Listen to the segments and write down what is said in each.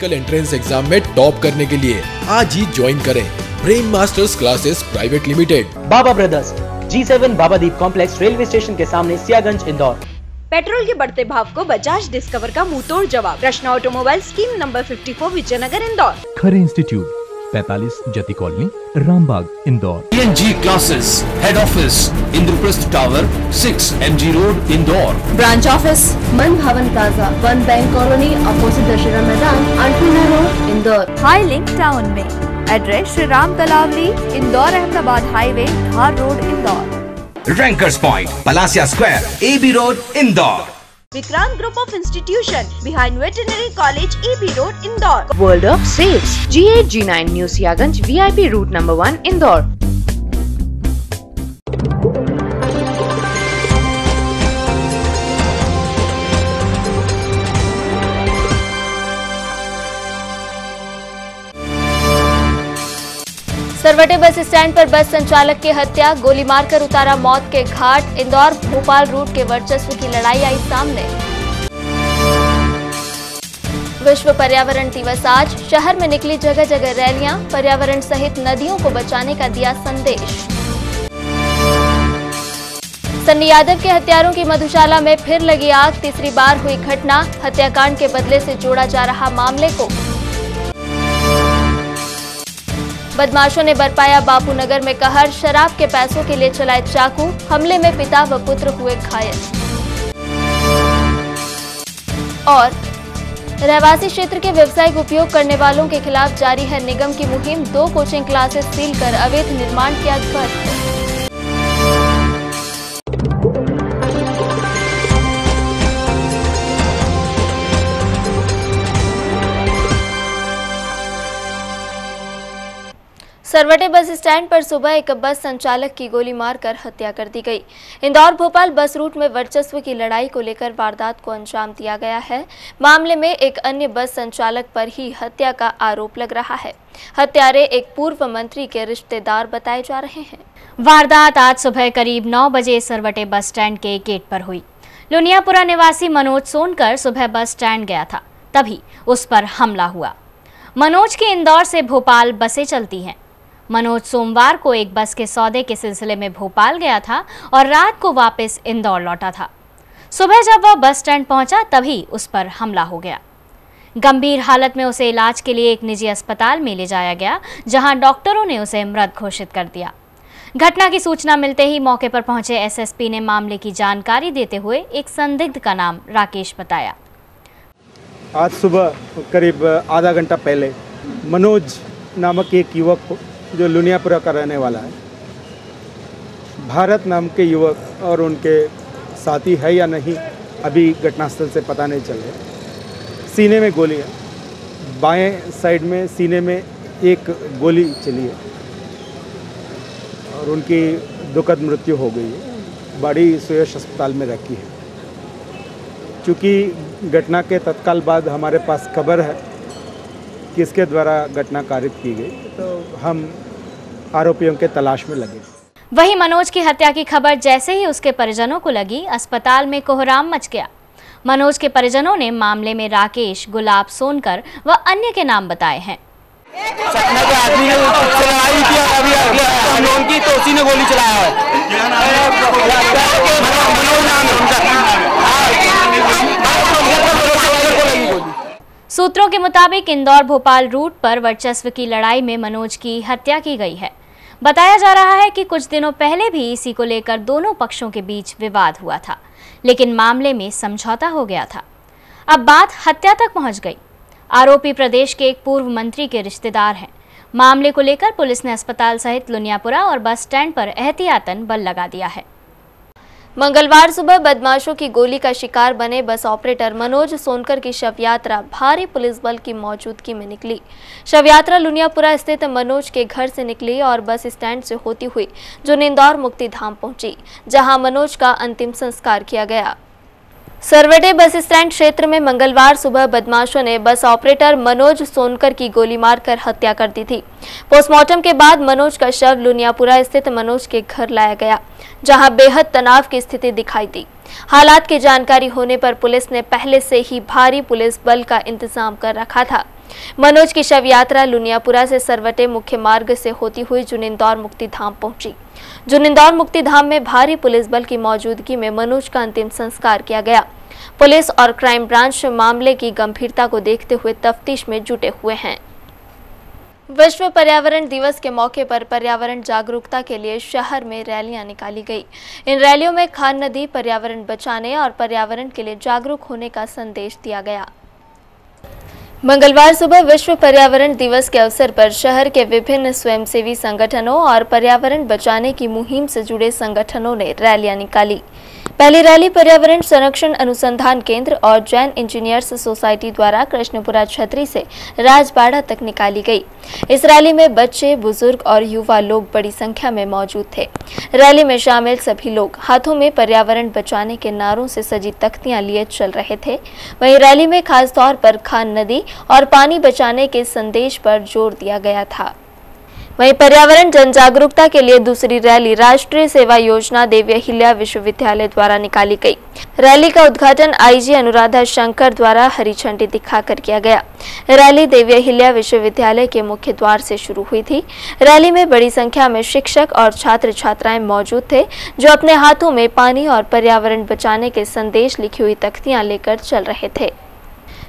Medical entrance exam में top करने के लिए आज ही ज्वाइन करें Brain Masters classes private limited. Baba brothers, G7 Babadeep complex, railway station के सामने, सियागंज, इंदौर। पेट्रोल के बढ़ते भाव को बजाज डिस्कवर का मुंह तोड़ जवाब। Krishna automobile, scheme number 54, Vijaynagar, Indore. Khare institute, 45 Jati colony, Rambagh, Indore. PNG classes, head office Indraprastha tower, 6 MG road, Indore. Branch office Man Bhavan plaza, 1 bank colony, opposite Dussehra Maidan, अंटूना road, Indore. High link town में address Shri Ram Talawali, Indore Ahmedabad highway, Dhar road, Indore. Rankers point, Palasia square, AB road, Indore. Vikrant group of institution behind veterinary college, EB रोड, Indore. World of sales, G8 G9 New Siyaganj, VIP route number 1, Indore. Sarwate bus stand पर बस संचालक की हत्या, गोली मारकर उतारा मौत के घाट। इंदौर भोपाल रूट के वर्चस्व की लड़ाई आई सामने। विश्व पर्यावरण दिवस आज, शहर में निकली जगह जगह रैलियां, पर्यावरण सहित नदियों को बचाने का दिया संदेश। सन्नी यादव के हत्यारों की मधुशाला में फिर लगी आग, तीसरी बार हुई घटना, हत्याकांड के बदले से जोड़ा जा रहा मामले को। बदमाशों ने बरपाया बापूनगर में कहर, शराब के पैसों के लिए चलाए चाकू, हमले में पिता व पुत्र हुए घायल। और रहवासी क्षेत्र के व्यावसायिक उपयोग करने वालों के खिलाफ जारी है निगम की मुहिम, 2 कोचिंग क्लासेस सील कर अवैध निर्माण किया ध्वस्त। सरवटे बस स्टैंड पर सुबह एक बस संचालक की गोली मारकर हत्या कर दी गई। इंदौर भोपाल बस रूट में वर्चस्व की लड़ाई को लेकर वारदात को अंजाम दिया गया है। मामले में एक अन्य बस संचालक पर ही हत्या का आरोप लग रहा है। हत्यारे एक पूर्व मंत्री के रिश्तेदार बताए जा रहे हैं। वारदात आज सुबह करीब 9 बजे सरवटे बस स्टैंड के गेट पर हुई। लुनियापुरा निवासी मनोज सोनकर सुबह बस स्टैंड गया था, तभी उस पर हमला हुआ। मनोज की इंदौर से भोपाल बसें चलती हैं। मनोज सोमवार को एक बस के सौदे के सिलसिले में भोपाल गया था और रात को वापस इंदौर लौटा था। सुबह जब वह बस स्टैंड पहुंचा तभी उस पर हमला हो गया। गंभीर हालत में उसे इलाज के लिए एक निजी अस्पताल में ले जाया गया, जहां डॉक्टरों ने उसे मृत घोषित कर दिया। घटना की सूचना मिलते ही मौके पर पहुंचे SSP ने मामले की जानकारी देते हुए एक संदिग्ध का नाम राकेश बताया। आज सुबह करीब आधा घंटा पहले मनोज नामक एक युवक को, जो लुनियापुरा का रहने वाला है, भारत नाम के युवक और उनके साथी है या नहीं अभी घटनास्थल से पता नहीं चल रहा, सीने में गोली है, बाएं साइड में सीने में एक गोली चली है और उनकी दुखद मृत्यु हो गई है। बड़ी सुयश अस्पताल में रखी है। चूँकि घटना के तत्काल बाद हमारे पास खबर है किसके द्वारा घटना कारित की गई, तो हम आरोपियों के तलाश में लगे। वहीं मनोज की हत्या की खबर जैसे ही उसके परिजनों को लगी, अस्पताल में कोहराम मच गया। मनोज के परिजनों ने मामले में राकेश, गुलाब सोनकर व अन्य के नाम बताए हैं। गोली चलाया है। सूत्रों के मुताबिक इंदौर भोपाल रूट पर वर्चस्व की लड़ाई में मनोज की हत्या की गई है। बताया जा रहा है कि कुछ दिनों पहले भी इसी को लेकर दोनों पक्षों के बीच विवाद हुआ था, लेकिन मामले में समझौता हो गया था। अब बात हत्या तक पहुंच गई। आरोपी प्रदेश के एक पूर्व मंत्री के रिश्तेदार हैं। मामले को लेकर पुलिस ने अस्पताल सहित लुनियापुरा और बस स्टैंड पर एहतियातन बल लगा दिया है। मंगलवार सुबह बदमाशों की गोली का शिकार बने बस ऑपरेटर मनोज सोनकर की शव यात्रा भारी पुलिस बल की मौजूदगी में निकली। शव यात्रा लुनियापुरा स्थित मनोज के घर से निकली और बस स्टैंड से होती हुई जो इंदौर मुक्ति धाम पहुंची, जहां मनोज का अंतिम संस्कार किया गया। सरवटे बस स्टैंड क्षेत्र में मंगलवार सुबह बदमाशों ने बस ऑपरेटर मनोज सोनकर की गोली मारकर हत्या कर दी थी। पोस्टमार्टम के बाद मनोज का शव लुनियापुरा स्थित मनोज के घर लाया गया, जहां बेहद तनाव की स्थिति दिखाई दी। हालात की जानकारी होने पर पुलिस ने पहले से ही भारी पुलिस बल का इंतजाम कर रखा था। मनोज की शव यात्रा लुनियापुरा से सरवटे मुख्य मार्ग से होती हुई जुनिंदौर मुक्ति धाम पहुंची। जुनिंदौर मुक्ति धाम में भारी पुलिस बल की मौजूदगी में मनोज का अंतिम संस्कार किया गया। पुलिस और क्राइम ब्रांच मामले की गंभीरता को देखते हुए तफ्तीश में जुटे हुए हैं। विश्व पर्यावरण दिवस के मौके पर पर्यावरण जागरूकता के लिए शहर में रैलियां निकाली गई। इन रैलियों में खान नदी पर्यावरण बचाने और पर्यावरण के लिए जागरूक होने का संदेश दिया गया। मंगलवार सुबह विश्व पर्यावरण दिवस के अवसर पर शहर के विभिन्न स्वयंसेवी संगठनों और पर्यावरण बचाने की मुहिम से जुड़े संगठनों ने रैलियां निकाली। पहली रैली पर्यावरण संरक्षण अनुसंधान केंद्र और जैन इंजीनियर्स सोसाइटी द्वारा कृष्णपुरा छतरी से राजबाड़ा तक निकाली गई। इस रैली में बच्चे, बुजुर्ग और युवा लोग बड़ी संख्या में मौजूद थे। रैली में शामिल सभी लोग हाथों में पर्यावरण बचाने के नारों से सजी तख्तियां लिए चल रहे थे। वहीं रैली में खासतौर पर खान नदी और पानी बचाने के संदेश पर जोर दिया गया था। वहीं पर्यावरण जन जागरूकता के लिए दूसरी रैली राष्ट्रीय सेवा योजना देवी अहिल्या विश्वविद्यालय द्वारा निकाली गई। रैली का उद्घाटन आईजी अनुराधा शंकर द्वारा हरी झंडी दिखाकर किया गया। रैली देवी अहिल्या विश्वविद्यालय के मुख्य द्वार से शुरू हुई थी। रैली में बड़ी संख्या में शिक्षक और छात्र छात्राएं मौजूद थे, जो अपने हाथों में पानी और पर्यावरण बचाने के संदेश लिखी हुई तख्तियां लेकर चल रहे थे।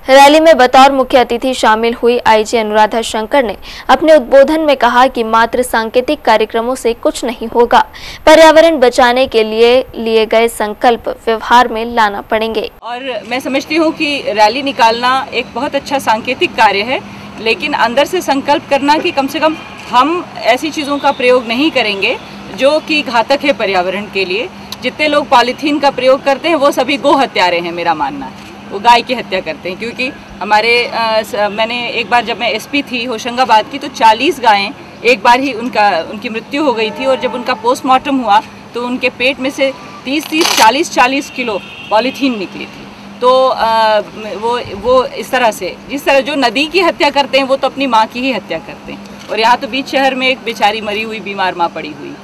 रैली में बतौर मुख्य अतिथि शामिल हुई आईजी अनुराधा शंकर ने अपने उद्बोधन में कहा कि मात्र सांकेतिक कार्यक्रमों से कुछ नहीं होगा, पर्यावरण बचाने के लिए गए संकल्प व्यवहार में लाना पड़ेंगे। और मैं समझती हूँ कि रैली निकालना एक बहुत अच्छा सांकेतिक कार्य है, लेकिन अंदर से संकल्प करना कि कम से कम हम ऐसी चीज़ों का प्रयोग नहीं करेंगे जो कि घातक है पर्यावरण के लिए। जितने लोग पॉलीथीन का प्रयोग करते हैं वो सभी गो हत्यारे हैं, मेरा मानना है। वो गाय की हत्या करते हैं, क्योंकि हमारे मैंने एक बार जब मैं एसपी थी होशंगाबाद की, तो 40 गायें एक बार ही उनकी मृत्यु हो गई थी। और जब उनका पोस्टमार्टम हुआ तो उनके पेट में से 30-30, 40-40 किलो पॉलीथीन निकली थी। तो वो इस तरह से, जिस तरह जो नदी की हत्या करते हैं वो तो अपनी माँ की ही हत्या करते हैं। और यहाँ तो बीच शहर में एक बेचारी मरी हुई बीमार माँ पड़ी हुई,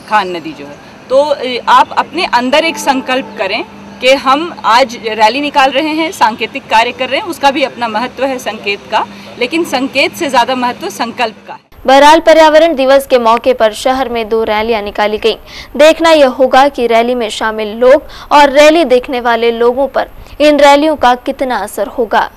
खान नदी जो है। तो आप अपने अंदर एक संकल्प करें कि हम आज रैली निकाल रहे हैं, सांकेतिक कार्य कर रहे हैं, उसका भी अपना महत्व है संकेत का, लेकिन संकेत से ज़्यादा महत्व संकल्प का है। बहरहाल पर्यावरण दिवस के मौके पर शहर में 2 रैलियां निकाली गईं। देखना यह होगा कि रैली में शामिल लोग और रैली देखने वाले लोगों पर इन रैलियों का कितना असर होगा।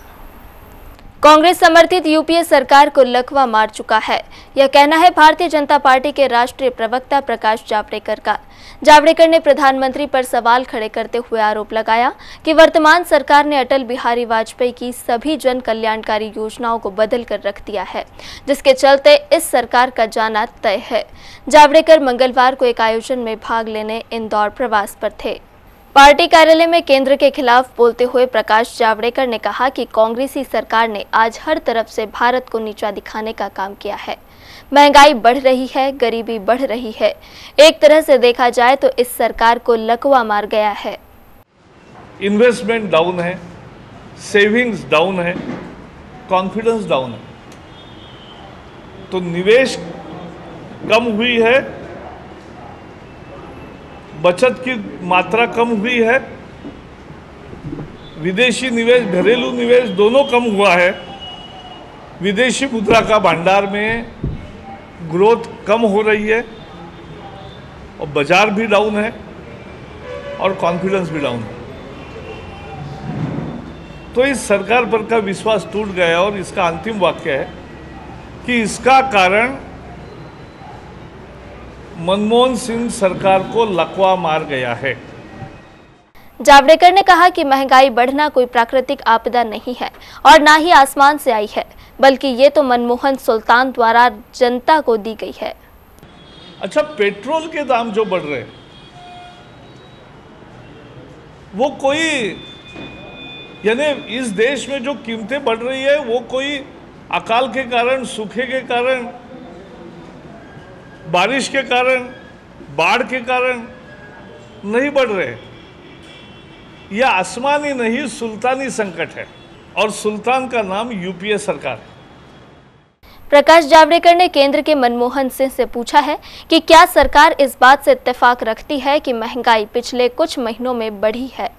कांग्रेस समर्थित यूपीए सरकार को लकवा मार चुका है, यह कहना है भारतीय जनता पार्टी के राष्ट्रीय प्रवक्ता प्रकाश जावड़ेकर का। जावड़ेकर ने प्रधानमंत्री पर सवाल खड़े करते हुए आरोप लगाया कि वर्तमान सरकार ने अटल बिहारी वाजपेयी की सभी जन कल्याणकारी योजनाओं को बदल कर रख दिया है, जिसके चलते इस सरकार का जाना तय है। जावड़ेकर मंगलवार को एक आयोजन में भाग लेने इंदौर प्रवास पर थे। पार्टी कार्यालय में केंद्र के खिलाफ बोलते हुए प्रकाश जावड़ेकर ने कहा कि कांग्रेसी सरकार ने आज हर तरफ से भारत को नीचा दिखाने का काम किया है। महंगाई बढ़ रही है, गरीबी बढ़ रही है। एक तरह से देखा जाए तो इस सरकार को लकवा मार गया है। इन्वेस्टमेंट डाउन है, सेविंग्स डाउन है, कॉन्फिडेंस डाउन है। तो निवेश कम हुई है, बचत की मात्रा कम हुई है, विदेशी निवेश, घरेलू निवेश दोनों कम हुआ है। विदेशी मुद्रा का भंडार में ग्रोथ कम हो रही है और बाजार भी डाउन है और कॉन्फिडेंस भी डाउन है। तो इस सरकार पर का विश्वास टूट गया और इसका अंतिम वाक्य है कि इसका कारण मनमोहन सिंह सरकार को लकवा मार गया है। जावड़ेकर ने कहा कि महंगाई बढ़ना कोई प्राकृतिक आपदा नहीं है और ना ही आसमान से आई है, बल्कि ये तो मनमोहन सुल्तान द्वारा जनता को दी गई है। अच्छा, पेट्रोल के दाम जो बढ़ रहे हैं वो कोई, यानी इस देश में जो कीमतें बढ़ रही है वो कोई अकाल के कारण, सूखे के कारण, बारिश के कारण, बाढ़ के कारण नहीं बढ़ रहे। यह आसमानी नहीं सुल्तानी संकट है और सुल्तान का नाम यूपीए सरकार है। प्रकाश जावड़ेकर ने केंद्र के मनमोहन सिंह से पूछा है कि क्या सरकार इस बात से इत्तेफाक रखती है कि महंगाई पिछले कुछ महीनों में बढ़ी है,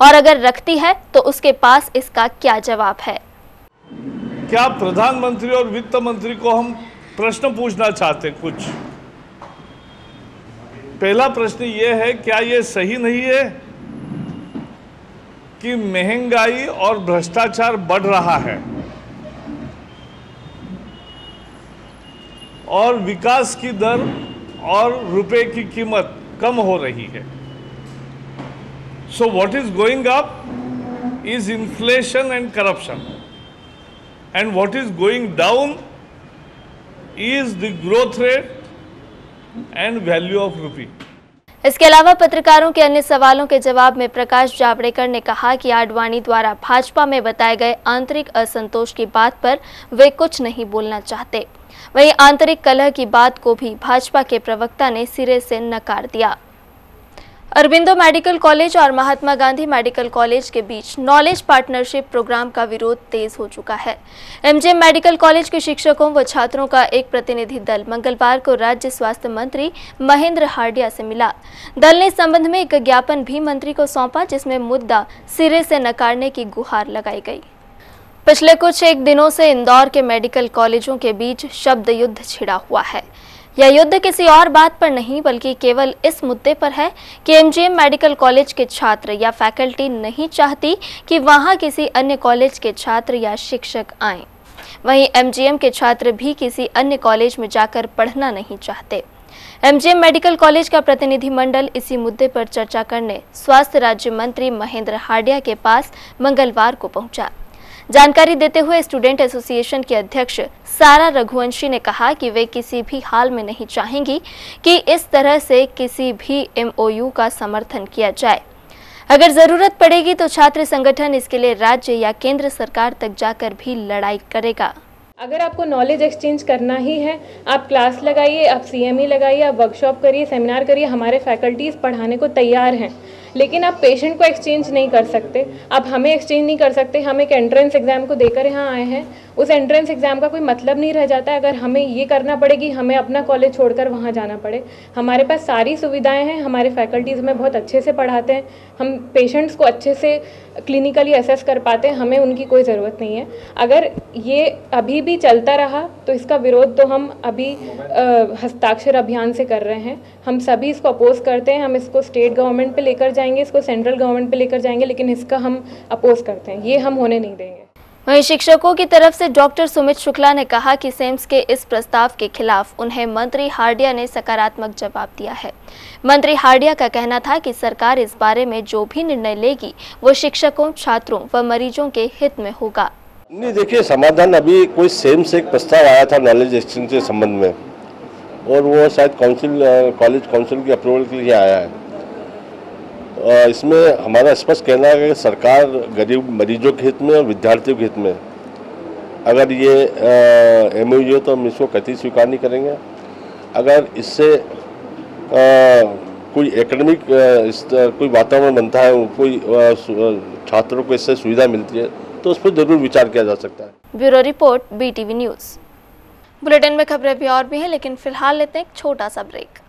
और अगर रखती है तो उसके पास इसका क्या जवाब है। क्या प्रधानमंत्री और वित्त मंत्री को हम प्रश्न पूछना चाहते हैं कुछ। पहला प्रश्न ये है, क्या ये सही नहीं है कि महंगाई और भ्रष्टाचार बढ़ रहा है और विकास की दर और रुपए की कीमत कम हो रही है। So what is going up is inflation and corruption, and what is going down is the growth rate and value of rupee. इसके अलावा पत्रकारों के अन्य सवालों के जवाब में प्रकाश जावड़ेकर ने कहा कि आडवाणी द्वारा भाजपा में बताए गए आंतरिक असंतोष की बात पर वे कुछ नहीं बोलना चाहते। वहीं आंतरिक कलह की बात को भी भाजपा के प्रवक्ता ने सिरे से नकार दिया। अरबिंदो मेडिकल कॉलेज और महात्मा गांधी मेडिकल कॉलेज के बीच नॉलेज पार्टनरशिप प्रोग्राम का विरोध तेज हो चुका है। एमजीएम मेडिकल कॉलेज के शिक्षकों व छात्रों का एक प्रतिनिधि दल मंगलवार को राज्य स्वास्थ्य मंत्री महेंद्र हार्डिया से मिला। दल ने इस संबंध में एक ज्ञापन भी मंत्री को सौंपा, जिसमें मुद्दा सिरे से नकारने की गुहार लगाई गई। पिछले कुछ एक दिनों से इंदौर के मेडिकल कॉलेजों के बीच शब्द युद्ध छिड़ा हुआ है। यह युद्ध किसी और बात पर नहीं बल्कि केवल इस मुद्दे पर है कि एमजीएम मेडिकल कॉलेज के छात्र या फैकल्टी नहीं चाहती कि वहां किसी अन्य कॉलेज के छात्र या शिक्षक आएं। वहीं एमजीएम के छात्र भी किसी अन्य कॉलेज में जाकर पढ़ना नहीं चाहते। एमजीएम मेडिकल कॉलेज का प्रतिनिधिमंडल इसी मुद्दे पर चर्चा करने स्वास्थ्य राज्य मंत्री महेंद्र हार्डिया के पास मंगलवार को पहुंचा। जानकारी देते हुए स्टूडेंट एसोसिएशन के अध्यक्ष सारा रघुवंशी ने कहा कि वे किसी भी हाल में नहीं चाहेंगी कि इस तरह से किसी भी एमओयू का समर्थन किया जाए। अगर जरूरत पड़ेगी तो छात्र संगठन इसके लिए राज्य या केंद्र सरकार तक जाकर भी लड़ाई करेगा। अगर आपको नॉलेज एक्सचेंज करना ही है, आप क्लास लगाइए, आप सीएमई लगाइए, आप वर्कशॉप करिए, सेमिनार करिए, हमारे फैकल्टीज पढ़ाने को तैयार हैं। लेकिन आप पेशेंट को एक्सचेंज नहीं कर सकते, आप हमें एक्सचेंज नहीं कर सकते। हम एक एंट्रेंस एग्जाम को देकर यहाँ आए हैं, उस एंट्रेंस एग्जाम का कोई मतलब नहीं रह जाता है अगर हमें ये करना पड़ेगी, हमें अपना कॉलेज छोड़कर वहाँ जाना पड़े। हमारे पास सारी सुविधाएं हैं, हमारे फैकल्टीज़ हमें बहुत अच्छे से पढ़ाते हैं, हम पेशेंट्स को अच्छे से क्लिनिकली असेस कर पाते हैं, हमें उनकी कोई ज़रूरत नहीं है। अगर ये अभी भी चलता रहा तो इसका विरोध तो हम अभी हस्ताक्षर अभियान से कर रहे हैं। हम सभी इसको अपोज करते हैं, हम इसको स्टेट गवर्नमेंट पे लेकर जाएंगे, इसको सेंट्रल गवर्नमेंट पे लेकर जाएंगे, लेकिन इसका हम अपोज करते हैं, ये हम होने नहीं देंगे। वहीं शिक्षकों की तरफ से डॉक्टर सुमित शुक्ला ने कहा कि सेम्स के इस प्रस्ताव के खिलाफ उन्हें मंत्री हार्डिया ने सकारात्मक जवाब दिया है। मंत्री हार्डिया का कहना था कि सरकार इस बारे में जो भी निर्णय लेगी वो शिक्षकों, छात्रों व मरीजों के हित में होगा। नहीं, देखिए, समाधान अभी कोई सेम से एक प्रस्ताव आया था नॉलेज एक्सचेंज के संबंध में, और वो शायद कॉलेज काउंसिल की अप्रूवल के लिए आया है। इसमें हमारा स्पष्ट कहना है कि सरकार गरीब मरीजों के हित में और विद्यार्थियों के हित में अगर ये एमओयू तो हम इसको कतई स्वीकार नहीं करेंगे। अगर इससे कोई एकेडमिक कोई वातावरण बनता है, कोई छात्रों को इससे सुविधा मिलती है तो उस पर जरूर विचार किया जा सकता है। Bureau report, BTV news. Bulletin में खबरें भी और भी हैं, लेकिन फिलहाल लेते हैं एक छोटा सा ब्रेक।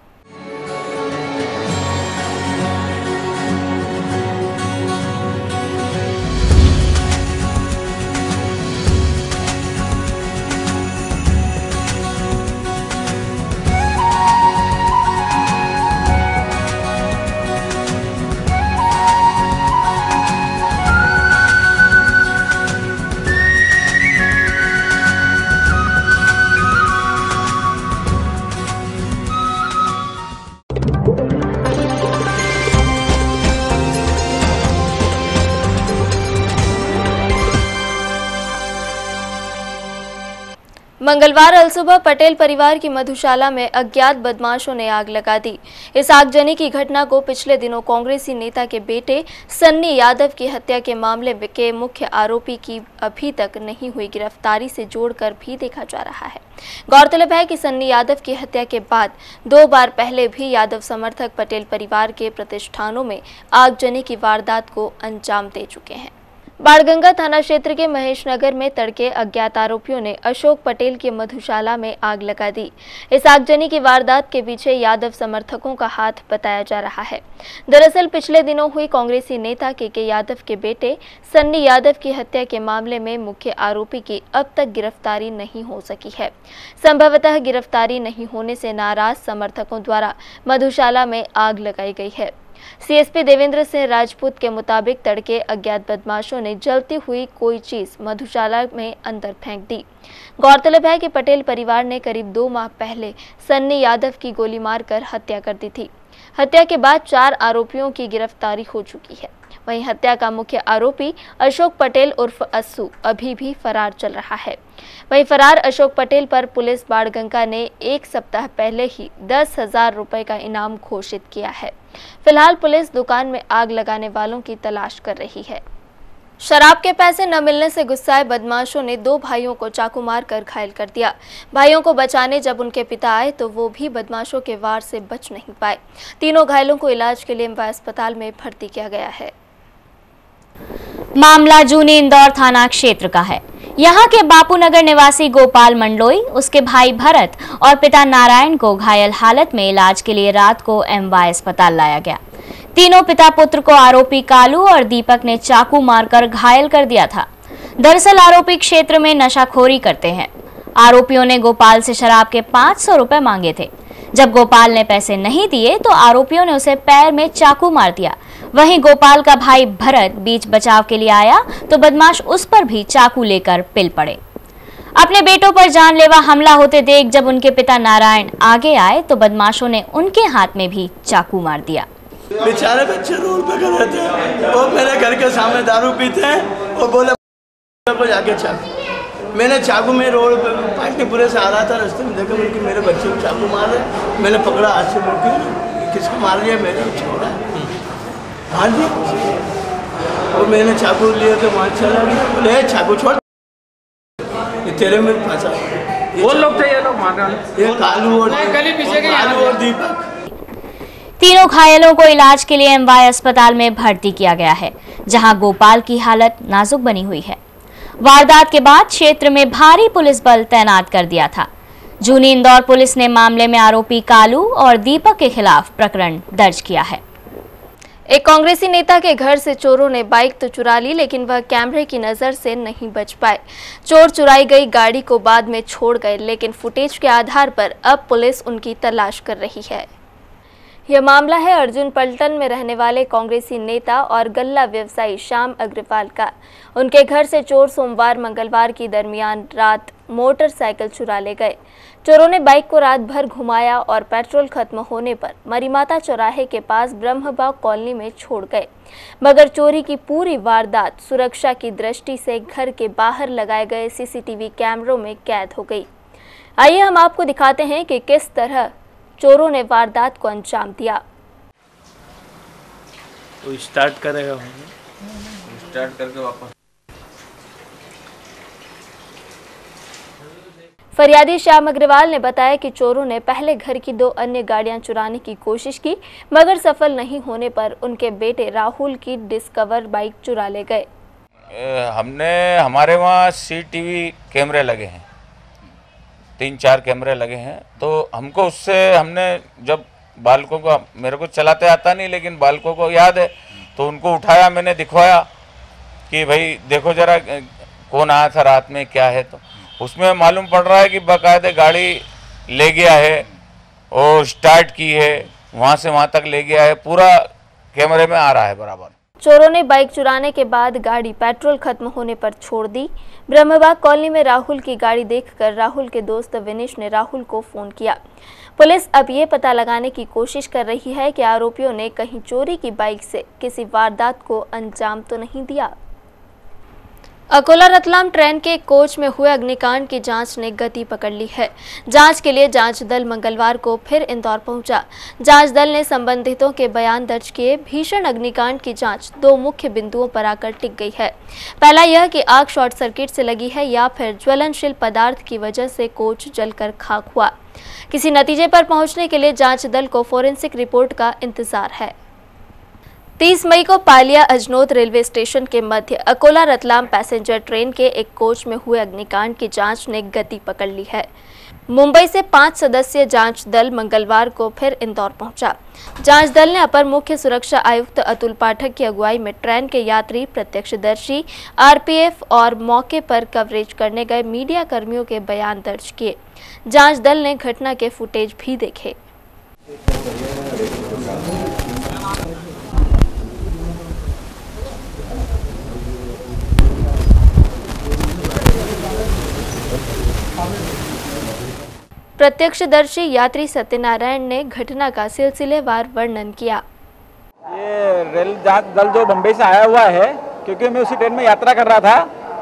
मंगलवार अलसुबह पटेल परिवार की मधुशाला में अज्ञात बदमाशों ने आग लगा दी। इस आगजनी की घटना को पिछले दिनों कांग्रेसी नेता के बेटे सन्नी यादव की हत्या के मामले के मुख्य आरोपी की अभी तक नहीं हुई गिरफ्तारी से जोड़कर भी देखा जा रहा है। गौरतलब है कि सन्नी यादव की हत्या के बाद 2 बार पहले भी यादव समर्थक पटेल परिवार के प्रतिष्ठानों में आगजनी की वारदात को अंजाम दे चुके हैं। बाणगंगा थाना क्षेत्र के महेशनगर में तड़के अज्ञात आरोपियों ने अशोक पटेल की मधुशाला में आग लगा दी। इस आगजनी की वारदात के पीछे यादव समर्थकों का हाथ बताया जा रहा है। दरअसल पिछले दिनों हुई कांग्रेसी नेता के यादव के बेटे सन्नी यादव की हत्या के मामले में मुख्य आरोपी की अब तक गिरफ्तारी नहीं हो सकी है। संभवतः गिरफ्तारी नहीं होने से नाराज समर्थकों द्वारा मधुशाला में आग लगाई गई है। सीएसपी देवेंद्र सिंह राजपूत के मुताबिक तड़के अज्ञात बदमाशों ने जलती हुई कोई चीज मधुशाला में अंदर फेंक दी। गौरतलब है कि पटेल परिवार ने करीब 2 माह पहले सन्नी यादव की गोली मारकर हत्या कर दी थी। हत्या के बाद 4 आरोपियों की गिरफ्तारी हो चुकी है। वहीं हत्या का मुख्य आरोपी अशोक पटेल उर्फ अस्सू अभी भी फरार चल रहा है। वहीं फरार अशोक पटेल पर पुलिस बाणगंगा ने 1 सप्ताह पहले ही 10,000 रुपए का इनाम घोषित किया है। फिलहाल पुलिस दुकान में आग लगाने वालों की तलाश कर रही है। शराब के पैसे न मिलने से गुस्साए बदमाशों ने 2 भाइयों को चाकू मारकर घायल कर दिया। भाइयों को बचाने जब उनके पिता आए तो वो भी बदमाशों के वार से बच नहीं पाए। तीनों घायलों को इलाज के लिए एमवाय अस्पताल में भर्ती किया गया है। मामला जूनी इंदौर थाना क्षेत्र का है। यहाँ के बापूनगर निवासी गोपाल मंडलोई, उसके भाई भरत और पिता नारायण को घायल हालत में इलाज के लिए रात को एमवाय अस्पताल लाया गया। तीनों पिता पुत्र को आरोपी कालू और दीपक ने चाकू मारकर घायल कर दिया था। दरअसल आरोपी क्षेत्र में नशाखोरी करते हैं। आरोपियों ने गोपाल से शराब के 500 रुपए मांगे थे। जब गोपाल ने पैसे नहीं दिए तो आरोपियों ने उसे पैर में चाकू मार दिया। वहीं गोपाल का भाई भरत बीच बचाव के लिए आया तो बदमाश उस पर भी चाकू लेकर पिल पड़े। अपने बेटों पर जानलेवा हमला होते देख जब उनके पिता नारायण आगे आए तो बदमाशों ने उनके हाथ में भी चाकू मार दिया। बेचारे बच्चे रोड पे खड़े थे, वो मेरे घर के सामने दारू पीते हैं और बोले को जाके चाकू। मैंने चाकू में रोड पे पाटनीपुरे से आ रहा था, रास्ते में देखा मुझे मेरे बच्चे को चाकू मार रहे। मैंने पकड़ा हाथ से, बोल किसको मार दिया? मैंने छोड़ा मार दिया। और मैंने चाकू लिया तो वहाँ चला गया। बोले चाकू छोड़, ये तेरे में फंसा। वो लोग थे, ये लोग मार रहे, ये कालू और दीपक। तीनों घायलों को इलाज के लिए एमवाय अस्पताल में भर्ती किया गया है, जहां गोपाल की हालत नाजुक बनी हुई है। वारदात के बाद क्षेत्र में भारी पुलिस बल तैनात कर दिया था। जूनी इंदौर पुलिस ने मामले में आरोपी कालू और दीपक के खिलाफ प्रकरण दर्ज किया है। एक कांग्रेसी नेता के घर से चोरों ने बाइक तो चुरा ली, लेकिन वह कैमरे की नजर से नहीं बच पाए। चोर चुराई गई गाड़ी को बाद में छोड़ गए, लेकिन फुटेज के आधार पर अब पुलिस उनकी तलाश कर रही है। यह मामला है अर्जुन पलटन में रहने वाले कांग्रेसी नेता और गल्ला व्यवसायी श्याम अग्रवाल का। उनके घर से चोर सोमवार मंगलवार की दरमियान रात मोटरसाइकिल चुरा ले गए। चोरों ने बाइक को रात भर घुमाया और पेट्रोल खत्म होने पर मरीमाता चौराहे के पास ब्रह्मबाग कॉलोनी में छोड़ गए। मगर चोरी की पूरी वारदात सुरक्षा की दृष्टि से घर के बाहर लगाए गए सीसीटीवी कैमरों में कैद हो गई। आइए हम आपको दिखाते हैं कि किस तरह चोरों ने वारदात को अंजाम दिया। तो स्टार्ट करेगा, स्टार्ट करके वापस। फरियादी श्याम अग्रवाल ने बताया कि चोरों ने पहले घर की 2 अन्य गाड़ियां चुराने की कोशिश की, मगर सफल नहीं होने पर उनके बेटे राहुल की डिस्कवर बाइक चुरा ले गए। हमारे वहाँ सीसीटीवी कैमरे लगे हैं, 3-4 कैमरे लगे हैं। तो हमको उससे हमने जब बालकों को, मेरे को चलाते आता नहीं लेकिन बालकों को याद है, तो उनको उठाया, मैंने दिखवाया कि भाई देखो जरा कौन आया था रात में, क्या है। तो उसमें मालूम पड़ रहा है कि बाकायदे गाड़ी ले गया है और स्टार्ट की है, वहाँ से वहाँ तक ले गया है, पूरा कैमरे में आ रहा है बराबर। चोरों ने बाइक चुराने के बाद गाड़ी पेट्रोल खत्म होने पर छोड़ दी। ब्रह्मबाग कॉलोनी में राहुल की गाड़ी देखकर राहुल के दोस्त विनेश ने राहुल को फोन किया। पुलिस अब ये पता लगाने की कोशिश कर रही है कि आरोपियों ने कहीं चोरी की बाइक से किसी वारदात को अंजाम तो नहीं दिया। अकोला रतलाम ट्रेन के कोच में हुए अग्निकांड की जांच ने गति पकड़ ली है। जांच के लिए जांच दल मंगलवार को फिर इंदौर पहुंचा। जांच दल ने संबंधितों के बयान दर्ज किए। भीषण अग्निकांड की जांच 2 मुख्य बिंदुओं पर आकर टिक गई है। पहला यह कि आग शॉर्ट सर्किट से लगी है या फिर ज्वलनशील पदार्थ की वजह से कोच जलकर खाक हुआ। किसी नतीजे पर पहुंचने के लिए जांच दल को फोरेंसिक रिपोर्ट का इंतजार है। 30 मई को पालिया अजनोद रेलवे स्टेशन के मध्य अकोला रतलाम पैसेंजर ट्रेन के एक कोच में हुए अग्निकांड की जांच ने गति पकड़ ली है। मुंबई से 5 सदस्यीय जांच दल मंगलवार को फिर इंदौर पहुंचा। जांच दल ने अपर मुख्य सुरक्षा आयुक्त अतुल पाठक की अगुवाई में ट्रेन के यात्री, प्रत्यक्षदर्शी, आरपीएफ और मौके पर कवरेज करने गए मीडिया कर्मियों के बयान दर्ज किए। जांच दल ने घटना के फुटेज भी देखे। प्रत्यक्षदर्शी यात्री सत्यनारायण ने घटना का सिलसिलेवार वर्णन किया। ये रेल जांच दल जो बम्बई से आया हुआ है, क्योंकि मैं उसी ट्रेन में यात्रा कर रहा था,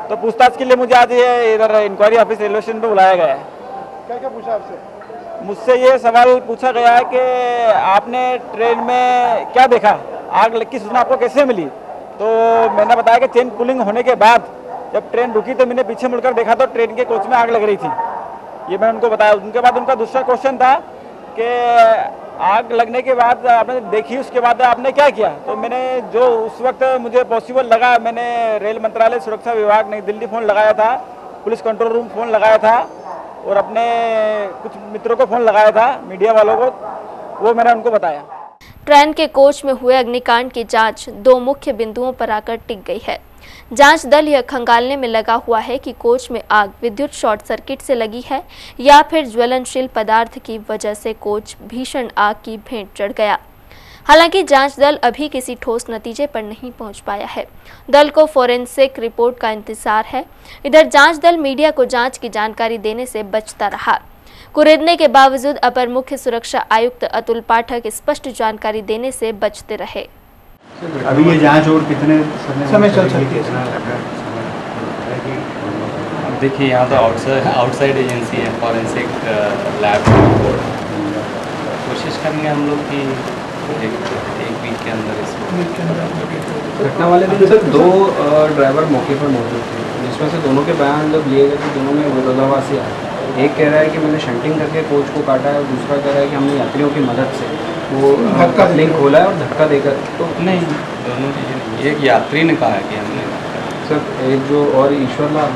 तो पूछताछ के लिए मुझे आज ये इधर इंक्वायरी ऑफिस रेलवे स्टेशन पे बुलाया गया है। क्या क्या पूछा आपसे? मुझसे ये सवाल पूछा गया है कि आपने ट्रेन में क्या देखा, आग लग की सूचना आपको कैसे मिली? तो मैंने बताया कि चेन पुलिंग होने के बाद जब ट्रेन रुकी तो मैंने पीछे मुड़कर देखा तो ट्रेन के कोच में आग लग रही थी। ये मैंने उनको बताया। उनके बाद उनका दूसरा क्वेश्चन था कि आग लगने के बाद आपने देखी, उसके बाद आपने क्या किया? तो मैंने जो उस वक्त मुझे पॉसिबल लगा, मैंने रेल मंत्रालय सुरक्षा विभाग नई दिल्ली फ़ोन लगाया था, पुलिस कंट्रोल रूम फ़ोन लगाया था और अपने कुछ मित्रों को फ़ोन लगाया था, मीडिया वालों को, वो मैंने उनको बताया। ट्रेन के कोच में हुए अग्निकांड की जांच 2 मुख्य बिंदुओं पर आकर टिक गई है। जांच दल यह खंगालने में लगा हुआ है कि कोच में आग विद्युत शॉर्ट सर्किट से लगी है या फिर ज्वलनशील पदार्थ की वजह से कोच भीषण आग की भेंट चढ़ गया। हालांकि जांच दल अभी किसी ठोस नतीजे पर नहीं पहुंच पाया है। दल को फोरेंसिक रिपोर्ट का इंतजार है। इधर जांच दल मीडिया को जांच की जानकारी देने से बचता रहा। कुरेदने के बावजूद अपर मुख्य सुरक्षा आयुक्त अतुल पाठक स्पष्ट जानकारी देने से बचते रहे। अभी ये जांच और कितने समय चल सकती है? अब देखिए, यहाँ तो आउटसाइड एजेंसी है, फॉरेंसिक लैब रिपोर्ट। कोशिश करेंगे हम लोग कि एक वीक के अंदर इसको। घटना वाले दिन सर 2 ड्राइवर मौके पर मौजूद थे, जिसमें से दोनों के बयान जब लिए गए तो दोनों में विरोधाभासी आया। एक कह रहा है कि मैंने शंटिंग करके कोच को काटा है और दूसरा कह रहा है कि हमने यात्रियों की मदद से वो धक्का लिंक खोला है और धक्का देकर। तो नहीं, दोनों चीज़ें नहीं। एक यात्री ने कहा है कि हमने सर, एक जो और ईश्वर लाल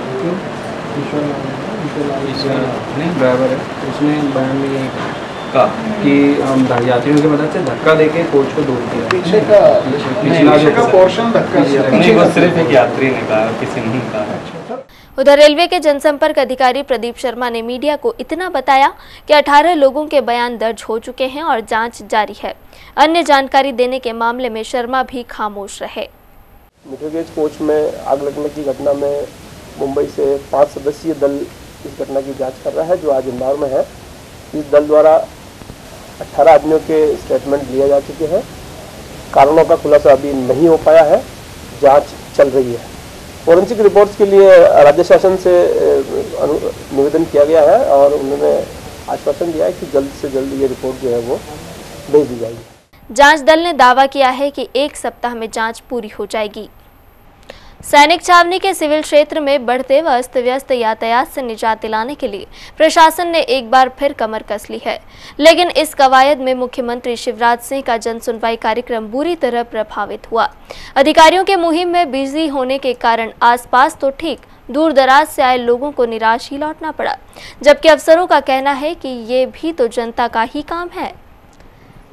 नहीं ड्राइवर है, उसने बयान में यही कहा कि हम यात्रियों की मदद से धक्का देके कोच को दूर किया। पीछे का पोर्शन धक्का नहीं, वो सिर्फ एक यात्री ने कहा, किसी ने नहीं कहा। उधर रेलवे के जनसंपर्क अधिकारी प्रदीप शर्मा ने मीडिया को इतना बताया कि 18 लोगों के बयान दर्ज हो चुके हैं और जांच जारी है। अन्य जानकारी देने के मामले में शर्मा भी खामोश रहे। मीटर गेज कोच में आग लगने की घटना में मुंबई से 5 सदस्यीय दल इस घटना की जांच कर रहा है, जो आज इंदौर में है। इस दल द्वारा 18 आदमियों के स्टेटमेंट लिए जा चुके हैं। कारणों का खुलासा अभी नहीं हो पाया है, जाँच चल रही है। फॉरेंसिक रिपोर्ट्स के लिए राज्य शासन से निवेदन किया गया है और उन्होंने आश्वासन दिया है कि जल्द से जल्द ये रिपोर्ट जो है वो भेज दी जाएगी। जांच दल ने दावा किया है कि 1 सप्ताह में जांच पूरी हो जाएगी। सैनिक छावनी के सिविल क्षेत्र में बढ़ते व अस्त व्यस्त यातायात से निजात दिलाने के लिए प्रशासन ने एक बार फिर कमर कस ली है, लेकिन इस कवायद में मुख्यमंत्री शिवराज सिंह का जन सुनवाई कार्यक्रम बुरी तरह प्रभावित हुआ। अधिकारियों के मुहिम में बिजी होने के कारण आसपास तो ठीक, दूर दराज से आए लोगों को निराश ही लौटना पड़ा, जबकि अफसरों का कहना है कि ये भी तो जनता का ही काम है।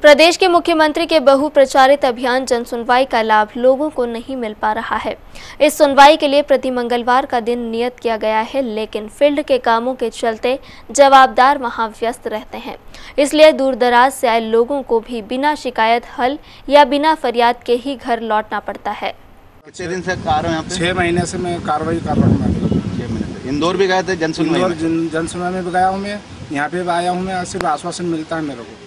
प्रदेश के मुख्यमंत्री के बहुप्रचारित अभियान जन सुनवाई का लाभ लोगों को नहीं मिल पा रहा है। इस सुनवाई के लिए प्रति मंगलवार का दिन नियत किया गया है, लेकिन फील्ड के कामों के चलते जवाबदार वहां व्यस्त रहते हैं। इसलिए दूर दराज से आए लोगों को भी बिना शिकायत हल या बिना फरियाद के ही घर लौटना पड़ता है। कितने दिन से कार यहाँ पे? 6 महीने से मैं कार्रवाई कर रहा हूँ। 6 महीने से इंदौर भी गए थे जन सुनवाई में भी गया हूँ मैं, यहाँ पे भी आया हूँ मैं, सिर्फ आश्वासन मिलता है मेरे को।